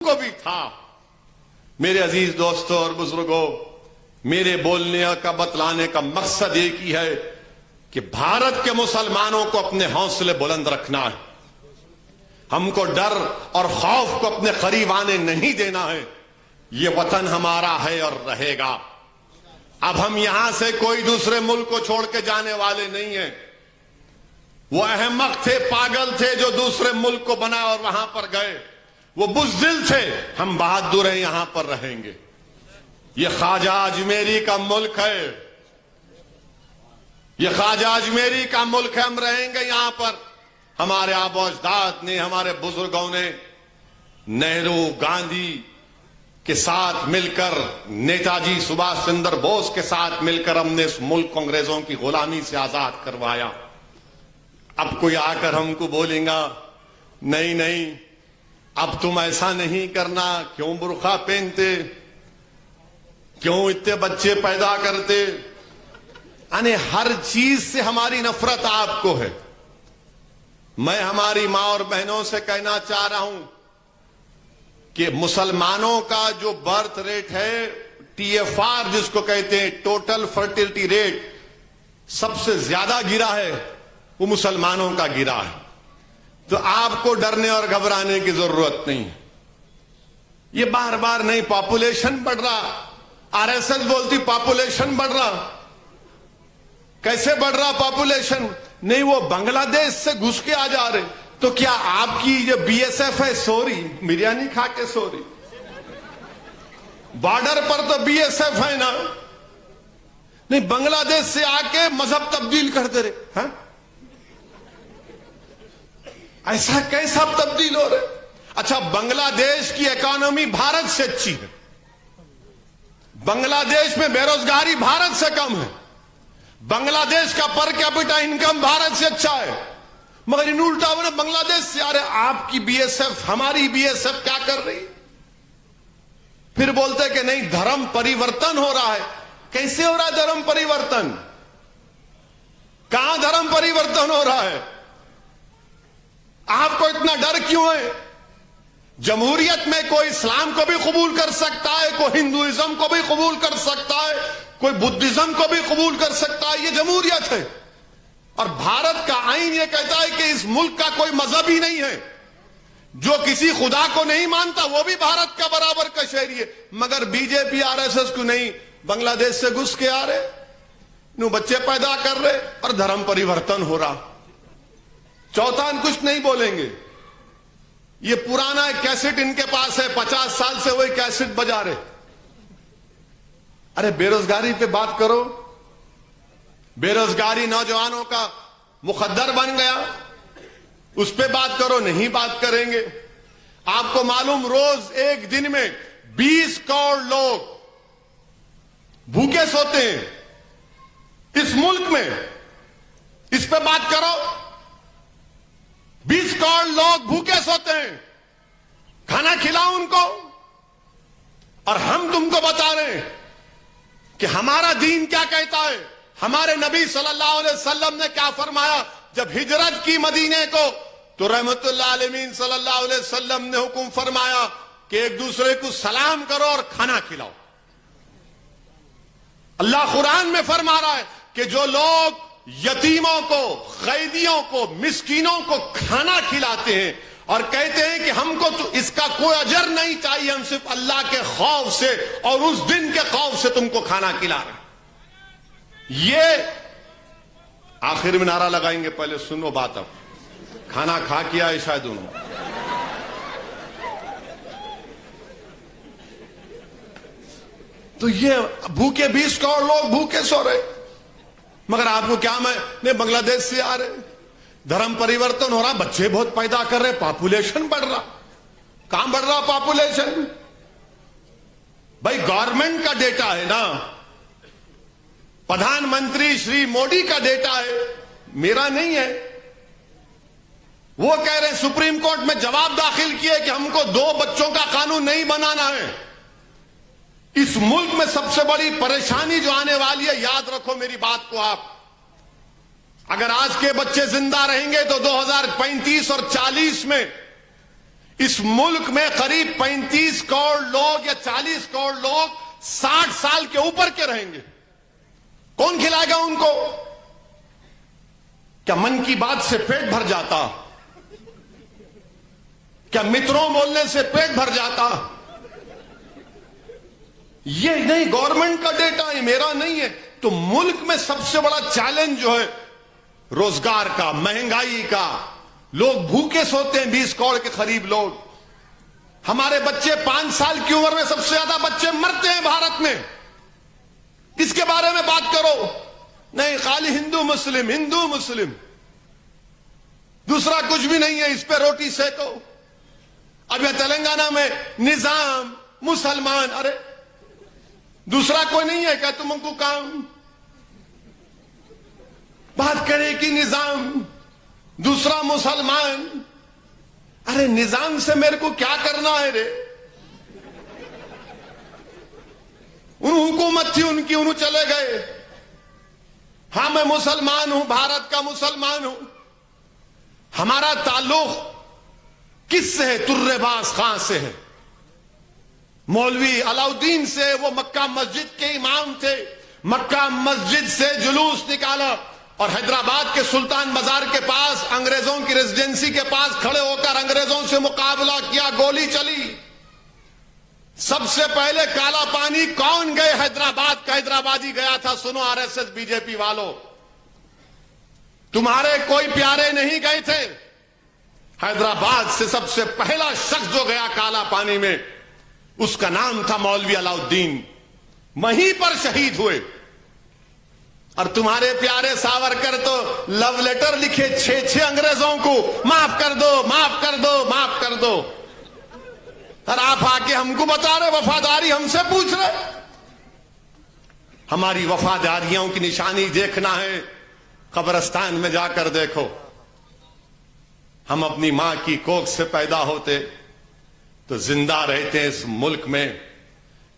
को भी था। मेरे अजीज दोस्तों और बुजुर्गों, मेरे बोलने का बतलाने का मकसद एक ही है कि भारत के मुसलमानों को अपने हौसले बुलंद रखना है। हमको डर और खौफ को अपने करीब आने नहीं देना है। ये वतन हमारा है और रहेगा। अब हम यहां से कोई दूसरे मुल्क को छोड़ के जाने वाले नहीं हैं। वो अहमक थे, पागल थे जो दूसरे मुल्क को बना और वहां पर गए। वो बुज़दिल थे। हम बहादुर हैं, यहां पर रहेंगे। ये ख्वाजा अजमेरी का मुल्क है। ये ख्वाजा अजमेरी का मुल्क है। हम रहेंगे यहां पर। हमारे आबो अजदाद ने, हमारे बुजुर्गों ने नेहरू, गांधी के साथ मिलकर, नेताजी सुभाष चंद्र बोस के साथ मिलकर हमने इस मुल्क को अंग्रेजों की गुलामी से आजाद करवाया। अब कोई आकर हमको बोलेगा, नहीं नहीं, अब तुम ऐसा नहीं करना, क्यों बुर्का पहनते, क्यों इतने बच्चे पैदा करते। यानी हर चीज से हमारी नफरत आपको है। मैं हमारी मां और बहनों से कहना चाह रहा हूं कि मुसलमानों का जो बर्थ रेट है, TFR जिसको कहते हैं, टोटल फर्टिलिटी रेट, सबसे ज्यादा गिरा है वो मुसलमानों का गिरा है। तो आपको डरने और घबराने की जरूरत नहीं है। ये बार बार नहीं, पॉपुलेशन बढ़ रहा, RSS बोलती पॉपुलेशन बढ़ रहा। कैसे बढ़ रहा पॉपुलेशन? नहीं, वो बांग्लादेश से घुस के आ जा रहे। तो क्या आपकी जो BSF है, सॉरी, बिरयानी खा के सॉरी, बॉर्डर पर तो BSF है ना। नहीं, बांग्लादेश से आके मजहब तब्दील करते रहे। हाँ? ऐसा कैसा तब्दील हो रहे? अच्छा, बांग्लादेश की इकोनॉमी भारत से अच्छी है। बांग्लादेश में बेरोजगारी भारत से कम है। बांग्लादेश का पर कैपिटा इनकम भारत से अच्छा है। मगर इन उल्टा ने बांग्लादेश से आ रहे। आपकी BSF, हमारी BSF क्या कर रही? फिर बोलते कि नहीं, धर्म परिवर्तन हो रहा है। कैसे हो रहा है धर्म परिवर्तन? कहां धर्म परिवर्तन हो रहा है? आपको इतना डर क्यों है? जमहूरियत में कोई इस्लाम को भी कबूल कर सकता है, कोई हिंदुइज्म को भी कबूल कर सकता है, कोई बुद्धिज्म को भी कबूल कर सकता है। ये जमहूरियत है। और भारत का आईन ये कहता है कि इस मुल्क का कोई मजहब ही नहीं है। जो किसी खुदा को नहीं मानता वो भी भारत का बराबर का शहरी है। मगर BJP RSS को नहीं, बांग्लादेश से घुस के आ रहे, नो बच्चे पैदा कर रहे और धर्म परिवर्तन हो रहा। चौथा कुछ नहीं बोलेंगे। ये पुराना एक कैसेट इनके पास है, 50 साल से वही कैसेट बजा रहे। अरे बेरोजगारी पे बात करो। बेरोजगारी नौजवानों का मुकद्दर बन गया, उस पे बात करो। नहीं बात करेंगे। आपको मालूम, रोज एक दिन में 20 करोड़ लोग भूखे सोते हैं इस मुल्क में। इस पे बात करो। 20 करोड़ लोग भूखे सोते हैं, खाना खिलाओ उनको। और हम तुमको बता रहे हैं कि हमारा दीन क्या कहता है। हमारे नबी सल्लल्लाहु अलैहि वसल्लम ने क्या फरमाया जब हिजरत की मदीने को, तो रहमतुल्लाह अलैहि सल्लल्लाहु अलैहि वसल्लम ने हुक्म फरमाया कि एक दूसरे को सलाम करो और खाना खिलाओ। अल्लाह कुरान में फरमा रहा है कि जो लोग यतीमों को, कैदियों को, मिस्कीनों को खाना खिलाते हैं और कहते हैं कि हमको तो इसका कोई अजर नहीं चाहिए, हम सिर्फ अल्लाह के खौफ से और उस दिन के खौफ से तुमको खाना खिला रहे। ये आखिर में नारा लगाएंगे, पहले सुनो बात। अब खाना खा के आए शायद उन्होंने। तो ये भूखे 20 करोड़ लोग भूखे सो रहे। मगर आपको क्या, मैं बांग्लादेश से आ रहे, धर्म परिवर्तन हो रहा, बच्चे बहुत पैदा कर रहे, पॉपुलेशन बढ़ रहा। कहां बढ़ रहा पॉपुलेशन? भाई गवर्नमेंट का डेटा है ना, प्रधानमंत्री श्री मोदी का डेटा है, मेरा नहीं है। वो कह रहे हैं, सुप्रीम कोर्ट में जवाब दाखिल किए कि हमको 2 बच्चों का कानून नहीं बनाना है। इस मुल्क में सबसे बड़ी परेशानी जो आने वाली है, याद रखो मेरी बात को आप, अगर आज के बच्चे जिंदा रहेंगे तो 2035 और 40 में इस मुल्क में करीब 35 करोड़ लोग या 40 करोड़ लोग 60 साल के ऊपर के रहेंगे। कौन खिलाएगा उनको? क्या मन की बात से पेट भर जाता? क्या मित्रों बोलने से पेट भर जाता? ये नहीं गवर्नमेंट का डेटा, ये मेरा नहीं है। तो मुल्क में सबसे बड़ा चैलेंज जो है रोजगार का, महंगाई का, लोग भूखे सोते हैं 20 करोड़ के करीब लोग। हमारे बच्चे 5 साल की उम्र में सबसे ज्यादा बच्चे मरते हैं भारत में। इसके बारे में बात करो। नहीं, खाली हिंदू मुस्लिम, हिंदू मुस्लिम, दूसरा कुछ भी नहीं है। इस पे रोटी सेको। अब यह तेलंगाना में निजाम मुसलमान, अरे दूसरा कोई नहीं है क्या तुमको काम? बात करें कि निजाम, दूसरा मुसलमान। अरे निजाम से मेरे को क्या करना है रे? उन हुकूमत थी उनकी, उन्हों चले गए। हां, मैं मुसलमान हूं, भारत का मुसलमान हूं। हमारा ताल्लुक किससे है? तुर्रेबाज खां से है, मौलवी अलाउद्दीन से। वो मक्का मस्जिद के इमाम थे। मक्का मस्जिद से जुलूस निकाला और हैदराबाद के सुल्तान बाजार के पास अंग्रेजों की रेजिडेंसी के पास खड़े होकर अंग्रेजों से मुकाबला किया, गोली चली। सबसे पहले काला पानी कौन गए? हैदराबाद का हैदराबादी गया था। सुनो आरएसएस बीजेपी वालों, तुम्हारे कोई प्यारे नहीं गए थे। हैदराबाद से सबसे पहला शख्स जो गया काला पानी में, उसका नाम था मौलवी अलाउद्दीन। वहीं पर शहीद हुए। और तुम्हारे प्यारे सावरकर तो लव लेटर लिखे 6 अंग्रेजों को, माफ कर दो, माफ कर दो, माफ कर दो। और आप आके हमको बता रहे वफादारी, हमसे पूछ रहे। हमारी वफादारियों की निशानी देखना है, कब्रिस्तान में जाकर देखो। हम अपनी मां की कोख से पैदा होते तो जिंदा रहते हैं इस मुल्क में,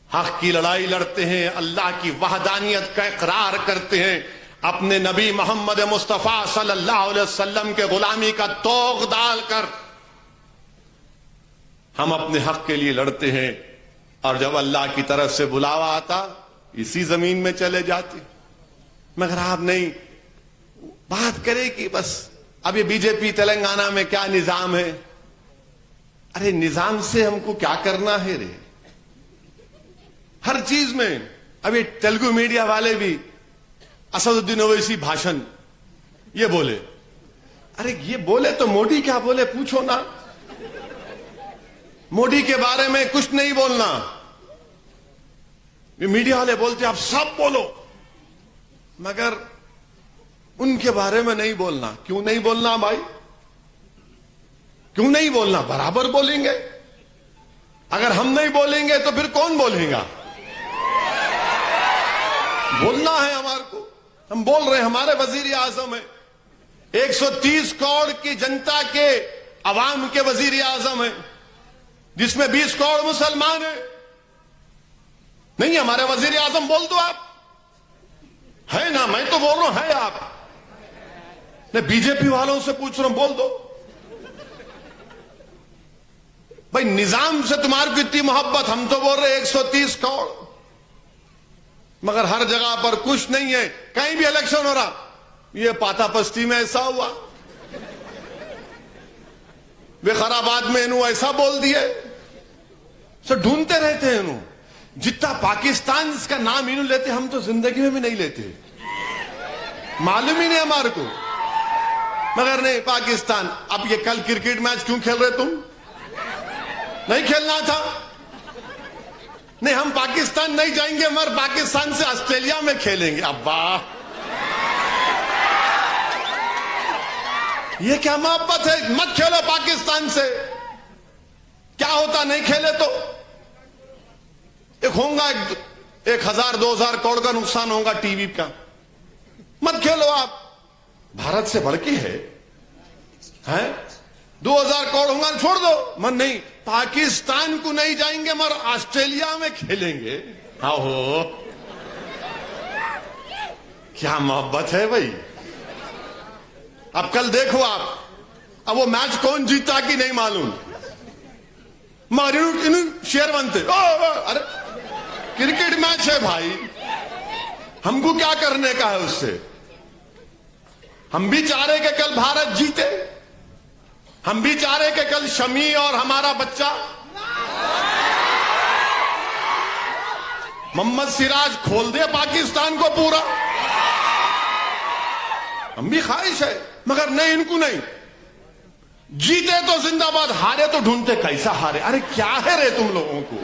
हक की लड़ाई लड़ते हैं, अल्लाह की वहदानियत का इकरार करते हैं, अपने नबी मोहम्मद मुस्तफा सल्लल्लाहु अलैहि वसल्लम के गुलामी का तोग डालकर हम अपने हक के लिए लड़ते हैं। और जब अल्लाह की तरफ से बुलावा आता, इसी जमीन में चले जाते। मगर आप नहीं बात करें कि बस अब ये बीजेपी तेलंगाना में क्या निजाम है। अरे निजाम से हमको क्या करना है रे? हर चीज में। अब ये तेलुगु मीडिया वाले भी असदुद्दीन ओवैसी भाषण ये बोले। अरे ये बोले तो मोदी क्या बोले पूछो ना। मोदी के बारे में कुछ नहीं बोलना। ये मीडिया वाले बोलते आप सब बोलो, मगर उनके बारे में नहीं बोलना। क्यों नहीं बोलना भाई? क्यों नहीं बोलना? बराबर बोलेंगे। अगर हम नहीं बोलेंगे तो फिर कौन बोलेगा? बोलना है हमारे को। हम बोल रहे हैं, हमारे वजीर आजम है, 130 करोड़ की जनता के अवाम के वजीर आजम है, जिसमें 20 करोड़ मुसलमान है। नहीं हमारे वजीर आजम, बोल दो आप। है ना? मैं तो बोल रहा हूं, है आप? नहीं, बीजेपी वालों से पूछ रहा हूं, बोल दो भाई। निजाम से तुम्हारी को इतनी मोहब्बत, हम तो बोल रहे 130 करोड़, मगर हर जगह पर कुछ नहीं है। कहीं भी इलेक्शन हो रहा, ये पातापस्ती में ऐसा हुआ, वे खराबाद में इन्हों ऐसा बोल दिए। सो ढूंढते रहते हैं इन्हों। जितना पाकिस्तान इसका नाम इन्हों लेते, हम तो जिंदगी में भी नहीं लेते, मालूम ही नहीं हमारे को। मगर नहीं, पाकिस्तान। अब ये कल क्रिकेट मैच क्यों खेल रहे तुम? नहीं खेलना था। नहीं, हम पाकिस्तान नहीं जाएंगे, मगर पाकिस्तान से ऑस्ट्रेलिया में खेलेंगे। अब्बा ये क्या मोहब्बत है? मत खेलो पाकिस्तान से। क्या होता नहीं खेले तो? एक होगा 1000-2000 करोड़ का नुकसान होगा टीवी का। मत खेलो आप। भारत से बढ़ के है 2000 करोड़ होगा, छोड़ दो। मन नहीं, पाकिस्तान को नहीं जाएंगे, मगर ऑस्ट्रेलिया में खेलेंगे। हाँ हो, क्या मोहब्बत है भाई। अब कल देखो आप, अब वो मैच कौन जीता कि नहीं मालूम। मारी शेर बनते। अरे क्रिकेट मैच है भाई, हमको क्या करने का है उससे? हम भी चाह रहे कि कल भारत जीते, हम भी चाह रहे कि कल शमी और हमारा बच्चा मोहम्मद सिराज खोल दे पाकिस्तान को पूरा। हम भी ख्वाहिश है, मगर नहीं, इनको नहीं। जीते तो जिंदाबाद, हारे तो ढूंढते कैसा हारे। अरे क्या है रे तुम लोगों को?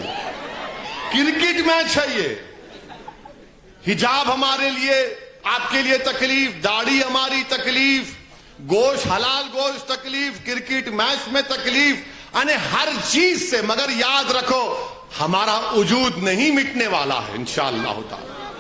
क्रिकेट मैच है ये। हिजाब हमारे लिए, आपके लिए तकलीफ, दाढ़ी हमारी तकलीफ, गोश्त हलाल गोश्त तकलीफ, क्रिकेट मैच में तकलीफ, यानी हर चीज से। मगर याद रखो, हमारा वजूद नहीं मिटने वाला है इंशाअल्लाह ताला।